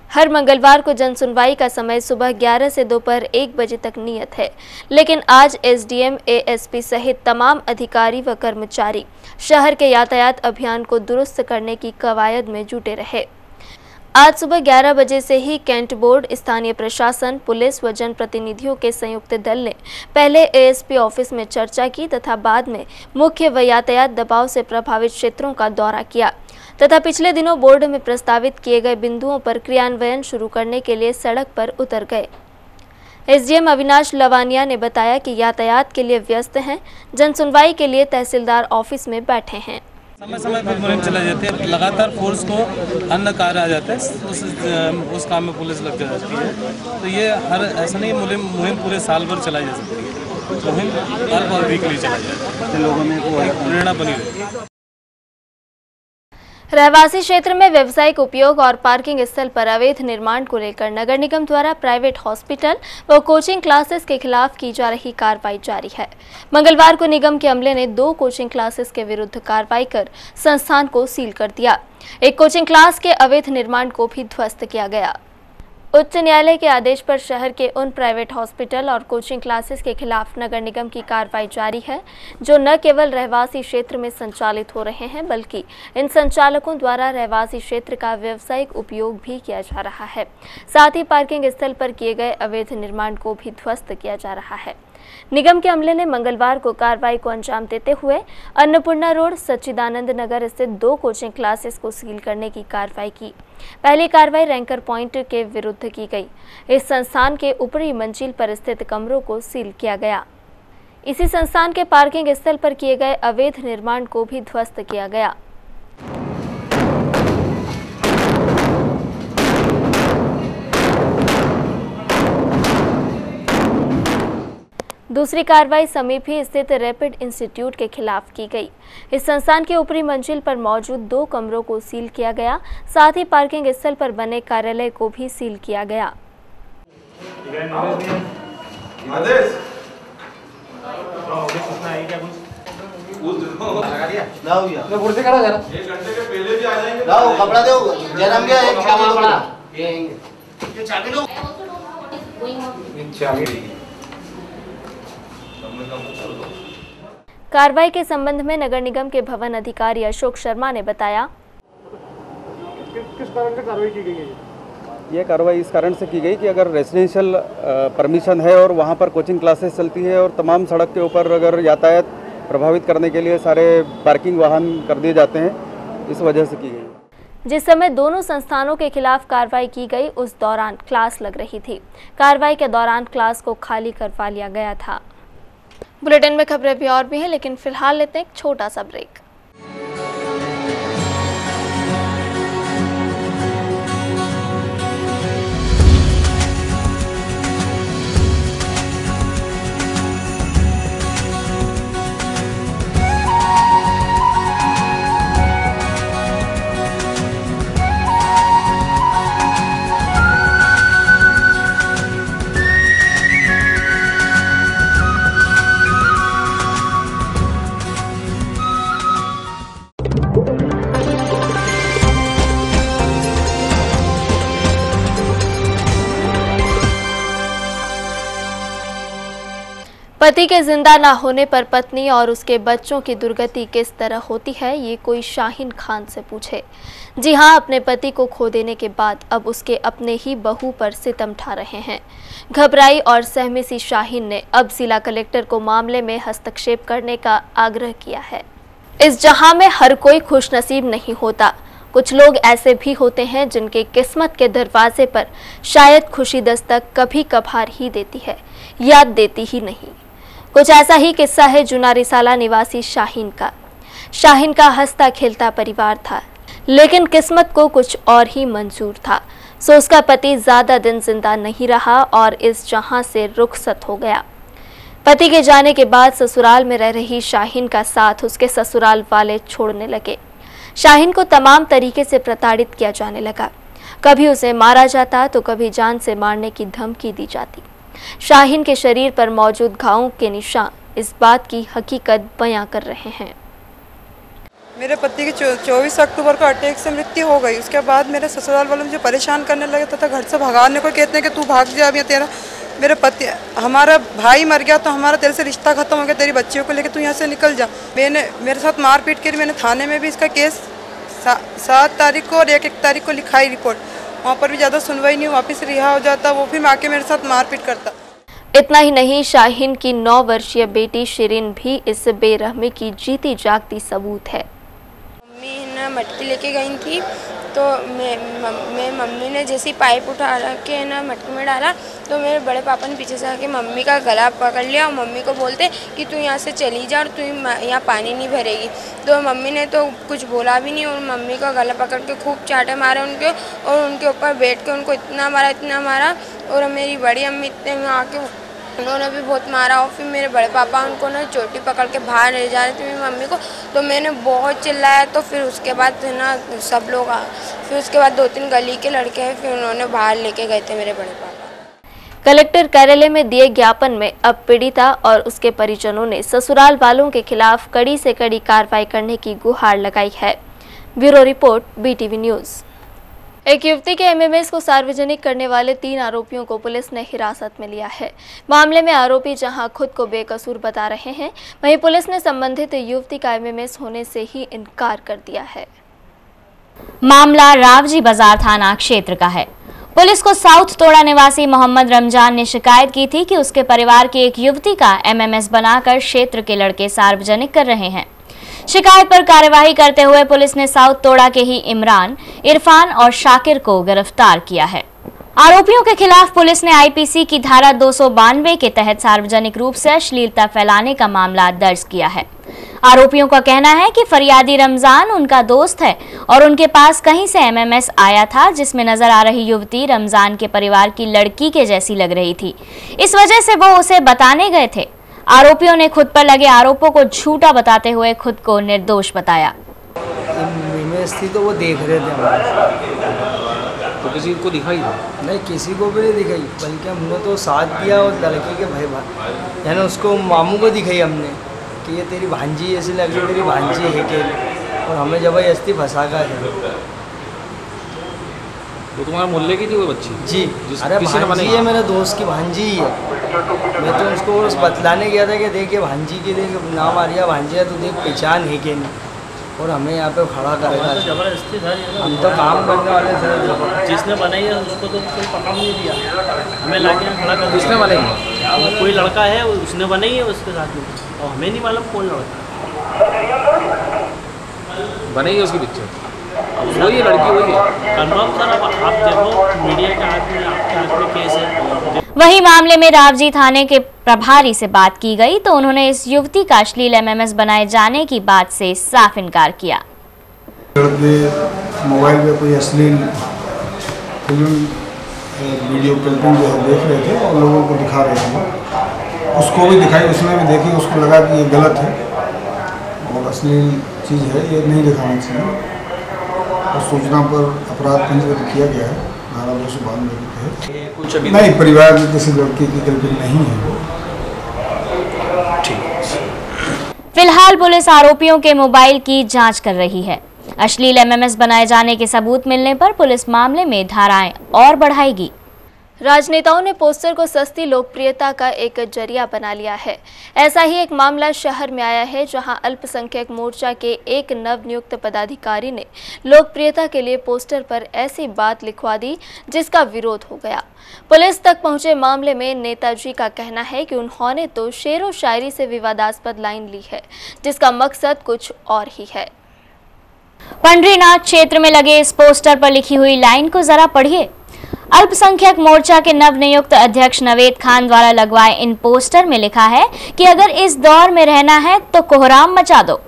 हर मंगलवार को जन सुनवाई का समय सुबह 11 से दोपहर 1 बजे तक नियत है, लेकिन आज एसडीएम, एएसपी सहित तमाम अधिकारी व कर्मचारी शहर के यातायात अभियान को दुरुस्त करने की कवायद में जुटे रहे। आज सुबह 11 बजे से ही कैंट बोर्ड, स्थानीय प्रशासन, पुलिस व जनप्रतिनिधियों के संयुक्त दल ने पहले एएसपी ऑफिस में चर्चा की तथा बाद में मुख्य व यातायात दबाव से प्रभावित क्षेत्रों का दौरा किया तथा पिछले दिनों बोर्ड में प्रस्तावित किए गए बिंदुओं पर क्रियान्वयन शुरू करने के लिए सड़क पर उतर गए। एसडीएम अविनाश लवानिया ने बताया कि यातायात के लिए व्यस्त हैं, जन सुनवाई के लिए तहसीलदार ऑफिस में बैठे हैं। समय समय पर मुहिम चलाई जाती है, लगातार फोर्स को अन्य कार्य आ जाते हैं, उस काम में पुलिस लग जाती है। तो ये ऐसा नहीं मुहिम पूरे साल भर चलाई जा सकती है, मुहिम हर वीकली चलाई जाती है, लोगों में प्रेरणा बनी रहती है। रहवासी क्षेत्र में व्यावसायिक उपयोग और पार्किंग स्थल पर अवैध निर्माण को लेकर नगर निगम द्वारा प्राइवेट हॉस्पिटल व कोचिंग क्लासेस के खिलाफ की जा रही कार्रवाई जारी है। मंगलवार को निगम के अमले ने 2 कोचिंग क्लासेस के विरुद्ध कार्रवाई कर संस्थान को सील कर दिया। एक कोचिंग क्लास के अवैध निर्माण को भी ध्वस्त किया गया। उच्च न्यायालय के आदेश पर शहर के उन प्राइवेट हॉस्पिटल और कोचिंग क्लासेस के खिलाफ नगर निगम की कार्रवाई जारी है जो न केवल रहवासी क्षेत्र में संचालित हो रहे हैं बल्कि इन संचालकों द्वारा रहवासी क्षेत्र का व्यावसायिक उपयोग भी किया जा रहा है। साथ ही पार्किंग स्थल पर किए गए अवैध निर्माण को भी ध्वस्त किया जा रहा है। निगम के अमले ने मंगलवार को कार्रवाई को अंजाम देते हुए अन्नपूर्णा रोड सच्चिदानंद नगर स्थित 2 कोचिंग क्लासेस को सील करने की कार्रवाई की। पहली कार्रवाई रैंकर पॉइंट के विरुद्ध की गई। इस संस्थान के ऊपरी मंजिल पर स्थित कमरों को सील किया गया। इसी संस्थान के पार्किंग स्थल पर किए गए अवैध निर्माण को भी ध्वस्त किया गया। दूसरी कार्रवाई समीपी स्थित रैपिड इंस्टीट्यूट के खिलाफ की गई। इस संस्थान के ऊपरी मंजिल पर मौजूद 2 कमरों को सील किया गया। साथ ही पार्किंग स्थल पर बने कार्यालय को भी सील किया गया। कार्रवाई के संबंध में नगर निगम के भवन अधिकारी अशोक शर्मा ने बताया, किस कारण से कार्रवाई की गई है? ये कार्रवाई इस कारण से की गई कि अगर रेजिडेंशियल परमिशन है और वहाँ पर कोचिंग क्लासेस चलती है और तमाम सड़क के ऊपर अगर यातायात प्रभावित करने के लिए सारे पार्किंग वाहन कर दिए जाते हैं, इस वजह से की गई। जिस समय दोनों संस्थानों के खिलाफ कार्रवाई की गई उस दौरान क्लास लग रही थी। कार्रवाई के दौरान क्लास को खाली करवा लिया गया था। बुलेटिन में खबरें भी और भी हैं, लेकिन फिलहाल लेते हैं एक छोटा सा ब्रेक। पति के जिंदा ना होने पर पत्नी और उसके बच्चों की दुर्गति किस तरह होती है, ये कोई शाहीन खान से पूछे। जी हां, अपने पति को खो देने के बाद अब उसके अपने ही बहू पर सितम ढा रहे हैं। घबराई और सहमी सी शाहीन ने अब जिला कलेक्टर को मामले में हस्तक्षेप करने का आग्रह किया है। इस जहां में हर कोई खुशनसीब नहीं होता। कुछ लोग ऐसे भी होते हैं जिनके किस्मत के दरवाजे पर शायद खुशी दस्तक कभी कभार ही देती है, याद देती ही नहीं। कुछ ऐसा ही किस्सा है जुना रिसाला निवासी शाहीन का। शाहीन का हंसता खेलता परिवार था, लेकिन किस्मत को कुछ और ही मंजूर था। सो उसका पति ज्यादा दिन जिंदा नहीं रहा और इस जहां से रुखसत हो गया। पति के जाने के बाद ससुराल में रह रही शाहीन का साथ उसके ससुराल वाले छोड़ने लगे। शाहीन को तमाम तरीके से प्रताड़ित किया जाने लगा। कभी उसे मारा जाता तो कभी जान से मारने की धमकी दी जाती। शाहीन के शरीर पर मौजूद घावों के निशान इस बात की हकीकत बयां कर रहे हैं। मेरे पति की 24 अक्टूबर को अटैक से मृत्यु हो गई। उसके बाद मेरे ससुराल वाले मुझे परेशान करने लगे तथा घर से भगाने को कहते हैं कि तू भाग जा, अभी तेरा मेरे पति हमारा भाई मर गया तो हमारा तेरे से रिश्ता खत्म हो गया, तेरी बच्चियों को लेकर तू यहाँ से निकल जा। मेरे साथ मारपीट के लिए मैंने थाने में भी इसका केस 7 तारीख को और 1 तारीख को लिखाई रिपोर्ट। वहाँ पर भी ज़्यादा सुनवाई नहीं, वापस रिहा हो जाता, वो फिर आके मेरे साथ मारपीट करता। इतना ही नहीं, शाहीन की 9 वर्षीय बेटी शिरीन भी इस बेरहमी की जीती जागती सबूत है। मम्मी ना मटकी लेके गई थी तो मैं मम्मी ने जैसी पाइप उठा के ना मटके में डाला तो मेरे बड़े पापा ने पीछे से आके मम्मी का गला पकड़ लिया और मम्मी को बोलते कि तू यहाँ से चली जा और तू यहाँ पानी नहीं भरेगी। तो मम्मी ने तो कुछ बोला भी नहीं और मम्मी का गला पकड़ के खूब चाटे मारे उनके और उनके ऊपर बैठ के उनको इतना मारा और मेरी बड़ी अम्मी इतने में आके उन्होंने भी बहुत मारा। और फिर मेरे बड़े पापा उनको ना चोटी पकड़ के बाहर ले जा रहे थे मेरी मम्मी को, तो मैंने बहुत चिल्लाया। तो फिर उसके बाद ना सब लोग फिर उसके बाद 2-3 गली के लड़के हैं फिर उन्होंने बाहर लेके गए थे मेरे बड़े पापा। कलेक्टर कार्यालय में दिए ज्ञापन में अब पीड़िता और उसके परिजनों ने ससुराल वालों के खिलाफ कड़ी से कड़ी कार्रवाई करने की गुहार लगाई है। Bureau report, BTV news. एक युवती के MMS को सार्वजनिक करने वाले 3 आरोपियों को पुलिस ने हिरासत में लिया है। मामले में आरोपी जहां खुद को बेकसूर बता रहे हैं, वहीं पुलिस ने संबंधित युवती का MMS होने से ही इनकार कर दिया है। मामला रावजी बाजार थाना क्षेत्र का है। पुलिस को साउथ तोड़ा निवासी मोहम्मद रमजान ने शिकायत की थी कि उसके परिवार की एक युवती का MMS बनाकर क्षेत्र के लड़के सार्वजनिक कर रहे हैं। शिकायत पर कार्यवाही करते हुए पुलिस ने साउथ तोड़ा के ही इमरान, इरफान और शाकिर को गिरफ्तार किया है। आरोपियों के खिलाफ पुलिस ने IPC की धारा 292 के तहत सार्वजनिक रूप से अश्लीलता फैलाने का मामला दर्ज किया है। आरोपियों का कहना है कि फरियादी रमजान उनका दोस्त है और उनके पास कहीं से MMS आया था, जिसमें नजर आ रही युवती रमजान के परिवार की लड़की के जैसी लग रही थी। इस वजह से वो उसे बताने गए थे। आरोपियों ने खुद पर लगे आरोपों को झूठा बताते हुए खुद को निर्दोष बताया। MMS थी तो वो देख रहे थे हमारे, तो किसी को दिखाई नहीं, किसी को भी नहीं दिखाई, बल्कि हमने तो साथ दिया और लड़के के भाई यानी उसको मामू को दिखाई हमने कि ये तेरी भांजी ऐसी लग रही, तेरी भांजी है के, और हमें जबरदस्ती फंसा कर है। वो तुम्हारे मोहल्ले की थी वो बच्ची? जी, अरे भांजी है, मेरे दोस्त की भांजी ही है। मैं तो उसको बतलाने गया था कि देखिए भांजी की, देख नाम आ रहा भांजी है, तो देख पहचान है कि नहीं, और हमें यहाँ पे खड़ा करेगा। जबरदस्ती था, हम तो काम करने वाले थे। जिसने बनाई है उसको तो कोई पकड़ नहीं दिया, हमें लाके यहाँ खड़ा कर। किसने बनाई? कोई लड़का है उसने बनाई है उसके साथ में, और हमें नहीं मालूम कौन लड़का बनाई है उसकी पिक्चर। वही लड़की वही है कन्फर्म सर। अब आप देखो मीडिया के हाथ में, आपके हाथ में केस है। वहीं मामले में रावजी थाने के प्रभारी से बात की गई तो उन्होंने इस युवती का अश्लील MMS बनाए जाने की बात से साफ इनकार किया। मोबाइल पे कोई अश्लील फिल्म वीडियो क्लिपिंग जो देख रहे थे और लोगों को दिखा रहे थे, उसको भी दिखाई, उसने भी देखी, उसको लगा कि ये गलत है और अश्लील चीज़ है, ये नहीं दिखाना चाहिए, और सूचना पर अपराध पंजीबद्ध किया गया है। धारा 292 है। कुछ अभी नहीं, परिवार में किसी लड़की की गलती नहीं है। फिलहाल पुलिस आरोपियों के मोबाइल की जांच कर रही है। अश्लील MMS बनाए जाने के सबूत मिलने पर पुलिस मामले में धाराएं और बढ़ाएगी। राजनेताओं ने पोस्टर को सस्ती लोकप्रियता का एक जरिया बना लिया है। ऐसा ही एक मामला शहर में आया है, जहां अल्पसंख्यक मोर्चा के एक नवनियुक्त पदाधिकारी ने लोकप्रियता के लिए पोस्टर पर ऐसी बात लिखवा दी जिसका विरोध हो गया। पुलिस तक पहुंचे मामले में नेताजी का कहना है कि उन्होंने तो शेरो शायरी से विवादास्पद लाइन ली है, जिसका मकसद कुछ और ही है। पंडरीनाथ क्षेत्र में लगे इस पोस्टर पर लिखी हुई लाइन को जरा पढ़िए। अल्पसंख्यक मोर्चा के नवनियुक्त अध्यक्ष नवेद खान द्वारा लगवाए इन पोस्टर में लिखा है कि अगर इस दौर में रहना है तो कोहराम मचा दो।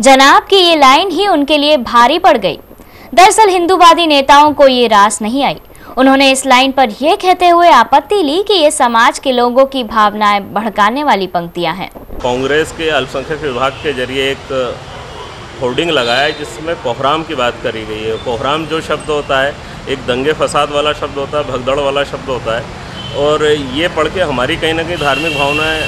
जनाब की ये लाइन ही उनके लिए भारी पड़ गई। दरअसल हिंदूवादी नेताओं को ये रास नहीं आई। उन्होंने इस लाइन पर यह कहते हुए आपत्ति ली कि ये समाज के लोगों की भावनाएं भड़काने वाली पंक्तियां हैं। कांग्रेस के अल्पसंख्यक विभाग के जरिए एक होर्डिंग लगाया है जिसमें कोहराम की बात करी गई है। कोहराम जो शब्द होता है एक दंगे फसाद वाला शब्द होता है, भगदड़ वाला शब्द होता है, और ये पढ़ के हमारी कहीं ना कहीं धार्मिक भावनाएं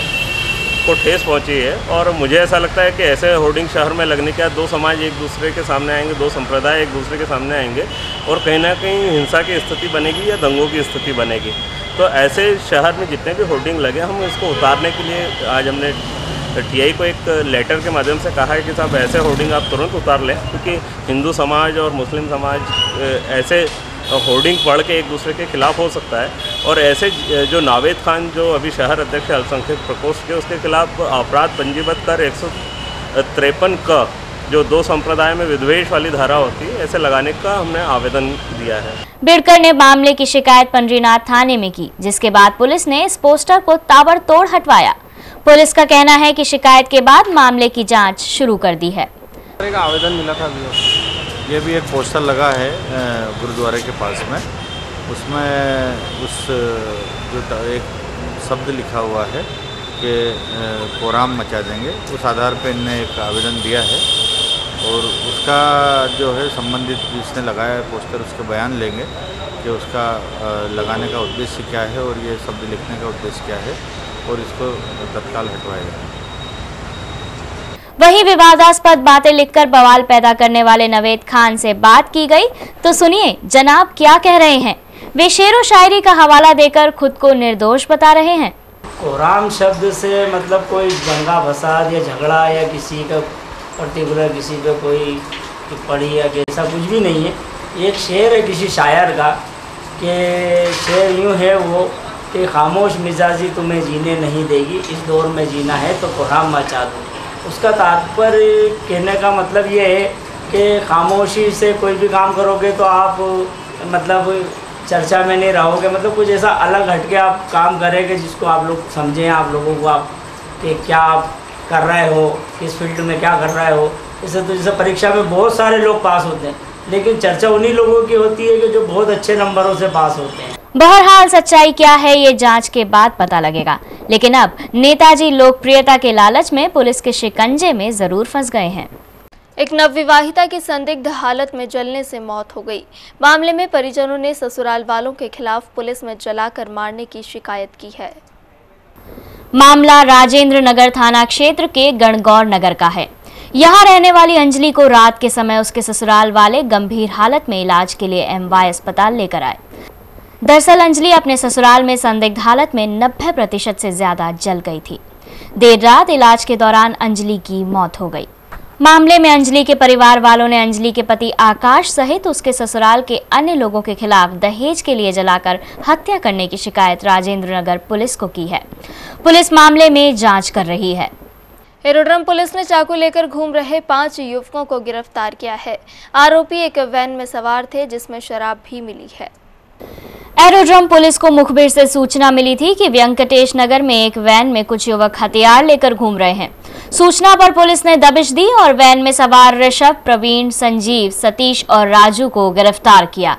को ठेस पहुंची है। और मुझे ऐसा लगता है कि ऐसे होर्डिंग शहर में लगने के बाद दो समाज एक दूसरे के सामने आएंगे, दो संप्रदाय एक दूसरे के सामने आएंगे और कहीं ना कहीं हिंसा की स्थिति बनेगी या दंगों की स्थिति बनेगी। तो ऐसे शहर में जितने भी होर्डिंग लगे हम इसको उतारने के लिए आज हमने TI को एक लेटर के माध्यम से कहा है कि साहब ऐसे होर्डिंग आप तुरंत उतार लें, क्योंकि हिंदू समाज और मुस्लिम समाज ऐसे होर्डिंग पढ़ के एक दूसरे के खिलाफ हो सकता है। और ऐसे जो नावेद खान जो अभी शहर अध्यक्ष अल्पसंख्यक प्रकोष्ठ के, उसके खिलाफ अपराध पंजीबद्ध कर 153 क जो दो संप्रदाय में विद्वेष वाली धारा होती है, ऐसे लगाने का हमने आवेदन दिया है। बिडकर ने मामले की शिकायत पंडरीनाथ थाने में की, जिसके बाद पुलिस ने इस पोस्टर को ताबड़तोड़ हटवाया। पुलिस का कहना है कि शिकायत के बाद मामले की जांच शुरू कर दी है। आवेदन मिला था, ये भी एक पोस्टर लगा है गुरुद्वारे के पास में, उसमें उस जो एक शब्द लिखा हुआ है कि कोहराम मचा देंगे, उस आधार पर इनने एक आवेदन दिया है और उसका जो है संबंधित जिसने लगाया है पोस्टर उसके बयान लेंगे कि उसका लगाने का उद्देश्य क्या है और ये शब्द लिखने का उद्देश्य क्या है और इसको तत्काल हटवाया जाए। वहीं विवादास्पद बातें लिखकर बवाल पैदा करने वाले नवेद खान से बात की गई, तो सुनिए जनाब क्या कह रहे हैं। वे शेर व शायरी का हवाला देकर खुद को निर्दोष बता रहे हैं। कोहराम शब्द से मतलब कोई दंगा फसाद या झगड़ा या किसी का पर्टिकुलर किसी पे कोई टिप्पणी या ऐसा कुछ भी नहीं है। एक शेर है किसी शायर का कि शेर यूँ है वो कि खामोश मिजाजी तुम्हें जीने नहीं देगी, इस दौर में जीना है तो कोहराम मचा दो। उसका तात्पर्य कहने का मतलब ये है कि खामोशी से कोई भी काम करोगे तो आप मतलब चर्चा में नहीं रहोगे, मतलब कुछ ऐसा अलग हटके आप काम करेंगे जिसको आप लोग समझें, आप लोगों को आप कि क्या आप कर रहे हो, किस फील्ड में क्या कर रहे हो। इससे तो जैसे परीक्षा में बहुत सारे लोग पास होते हैं, लेकिन चर्चा उन्हीं लोगों की होती है कि जो बहुत अच्छे नंबरों से पास होते हैं। बहरहाल सच्चाई क्या है ये जांच के बाद पता लगेगा, लेकिन अब नेताजी लोकप्रियता के लालच में पुलिस के शिकंजे में जरूर फंस गए हैं। एक नवविवाहिता की संदिग्ध हालत में जलने से मौत हो गई। मामले में परिजनों ने ससुराल वालों के खिलाफ पुलिस में जलाकर मारने की शिकायत की है। मामला राजेंद्र नगर थाना क्षेत्र के गणगौर नगर का है। यहाँ रहने वाली अंजलि को रात के समय उसके ससुराल वाले गंभीर हालत में इलाज के लिए MY अस्पताल लेकर आए। दरअसल अंजलि अपने ससुराल में संदिग्ध हालत में 90% से ज्यादा जल गई थी। देर रात इलाज के दौरान अंजलि की मौत हो गई। मामले में अंजलि के परिवार वालों ने अंजलि के पति आकाश सहित उसके ससुराल के अन्य लोगों के खिलाफ दहेज के लिए जलाकर हत्या करने की शिकायत राजेंद्र नगर पुलिस को की है। पुलिस मामले में जांच कर रही है। एरोड्रम पुलिस ने चाकू लेकर घूम रहे 5 युवकों को गिरफ्तार किया है। आरोपी एक वैन में सवार थे जिसमें शराब भी मिली है। एरोड्रम पुलिस को मुखबिर से सूचना मिली थी कि वेंकटेश नगर में एक वैन में कुछ युवक हथियार लेकर घूम रहे हैं। सूचना पर पुलिस ने दबिश दी और वैन में सवार ऋषभ, प्रवीण, संजीव, सतीश और राजू को गिरफ्तार किया।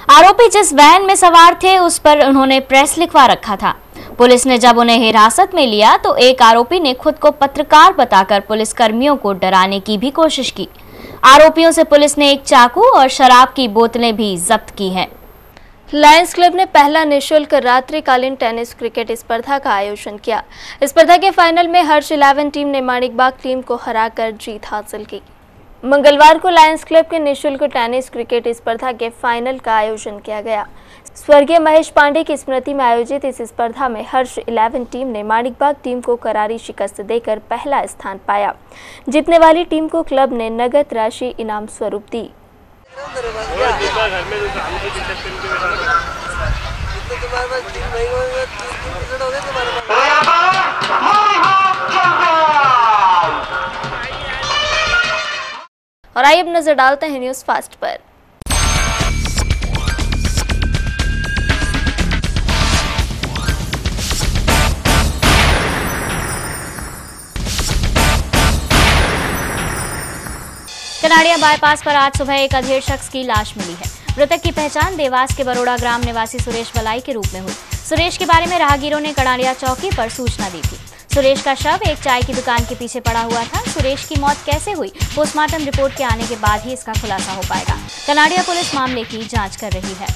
आरोपी जिस वैन में सवार थे उस पर उन्होंने प्रेस लिखवा रखा था। पुलिस ने जब उन्हें हिरासत में लिया तो एक आरोपी ने खुद को पत्रकार बताकर पुलिस कर्मियों को डराने की भी कोशिश की। आरोपियों से पुलिस ने एक चाकू और शराब की बोतलें भी जब्त की हैं। लायंस क्लब ने पहला निःशुल्क रात्रिकालीन टेनिस क्रिकेट स्पर्धा का आयोजन किया। स्पर्धा के फाइनल में हर्ष 11 टीम ने माणिकबाग टीम को हराकर जीत हासिल की। मंगलवार को लायंस क्लब के निःशुल्क टेनिस क्रिकेट स्पर्धा के फाइनल का आयोजन किया गया। स्वर्गीय महेश पांडे की स्मृति में आयोजित इस स्पर्धा में हर्ष 11 टीम ने माणिकबाग टीम को करारी शिकस्त देकर पहला स्थान पाया। जीतने वाली टीम को क्लब ने नगद राशि इनाम स्वरूप दी। और आइए अब नजर डालते हैं न्यूज फास्ट पर। कनाड़िया बाईपास पर आज सुबह एक अधेड़ शख्स की लाश मिली है। मृतक की पहचान देवास के बरोड़ा ग्राम निवासी सुरेश बलाई के रूप में हुई। सुरेश के बारे में राहगीरों ने कनाड़िया चौकी पर सूचना दी थी। सुरेश का शव एक चाय की दुकान के पीछे पड़ा हुआ था। सुरेश की मौत कैसे हुई, पोस्टमार्टम रिपोर्ट के आने के बाद ही इसका खुलासा हो पाएगा। कनाड़िया पुलिस मामले की जांच कर रही है।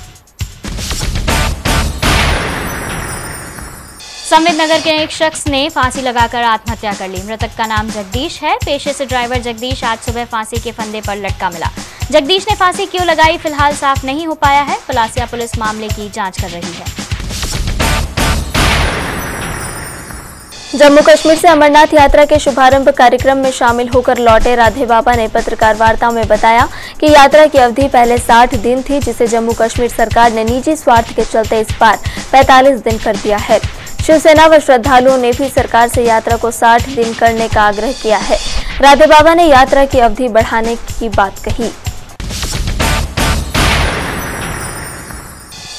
संबित नगर के एक शख्स ने फांसी लगाकर आत्महत्या कर ली। मृतक का नाम जगदीश है। पेशे से ड्राइवर जगदीश आज सुबह फांसी के फंदे पर लटका मिला। जगदीश ने फांसी क्यों लगाई फिलहाल साफ नहीं हो पाया है। पलासिया पुलिस मामले की जांच कर रही है। जम्मू कश्मीर से अमरनाथ यात्रा के शुभारंभ कार्यक्रम में शामिल होकर लौटे राधे बाबा ने पत्रकार वार्ता में बताया कि यात्रा की अवधि पहले 60 दिन थी, जिसे जम्मू कश्मीर सरकार ने निजी स्वार्थ के चलते इस बार 45 दिन कर दिया है। शिवसेना व श्रद्धालुओं ने भी सरकार से यात्रा को 60 दिन करने का आग्रह किया है। राधे बाबा ने यात्रा की अवधि बढ़ाने की बात कही।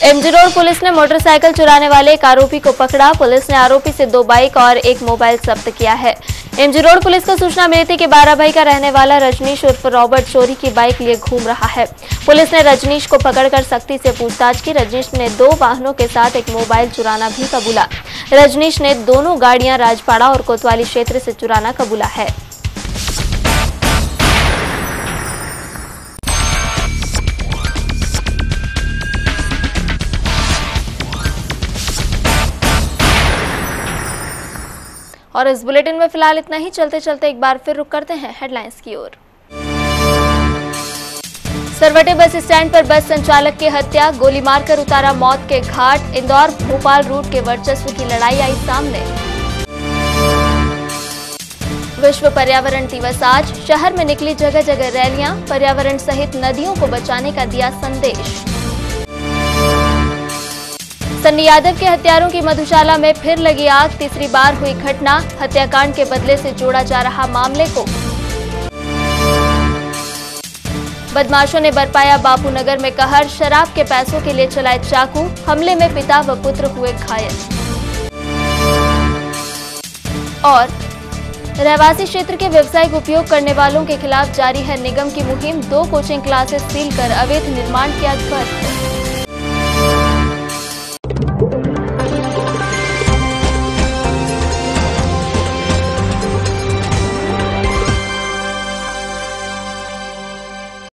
एमजी रोड पुलिस ने मोटरसाइकिल चुराने वाले एक आरोपी को पकड़ा। पुलिस ने आरोपी से 2 बाइक और 1 मोबाइल जब्त किया है। एमजी रोड पुलिस को सूचना मिली थी कि 12 भाई का रहने वाला रजनीश उर्फ रॉबर्ट चोरी की बाइक लिए घूम रहा है। पुलिस ने रजनीश को पकड़कर सख्ती से पूछताछ की। रजनीश ने 2 वाहनों के साथ 1 मोबाइल चुराना भी कबूला। रजनीश ने दोनों गाड़ियां राजपाड़ा और कोतवाली क्षेत्र से चुराना कबूला है। और इस बुलेटिन में फिलहाल इतना ही। चलते चलते एक बार फिर रुक करते हैं हेडलाइंस की ओर। सरवटे बस स्टैंड पर बस संचालक की हत्या, गोली मारकर उतारा मौत के घाट। इंदौर भोपाल रूट के वर्चस्व की लड़ाई आई सामने। विश्व पर्यावरण दिवस आज, शहर में निकली जगह जगह रैलियां। पर्यावरण सहित नदियों को बचाने का दिया संदेश। सन्नी यादव के हत्यारों की मधुशाला में फिर लगी आग, तीसरी बार हुई घटना। हत्याकांड के बदले से जोड़ा जा रहा मामले को। बदमाशों ने बरपाया बापूनगर में कहर, शराब के पैसों के लिए चलाए चाकू। हमले में पिता व पुत्र हुए घायल। और रहवासी क्षेत्र के व्यावसायिक उपयोग करने वालों के खिलाफ जारी है निगम की मुहिम। 2 कोचिंग क्लासेस सील कर अवैध निर्माण किया ध्वस्त।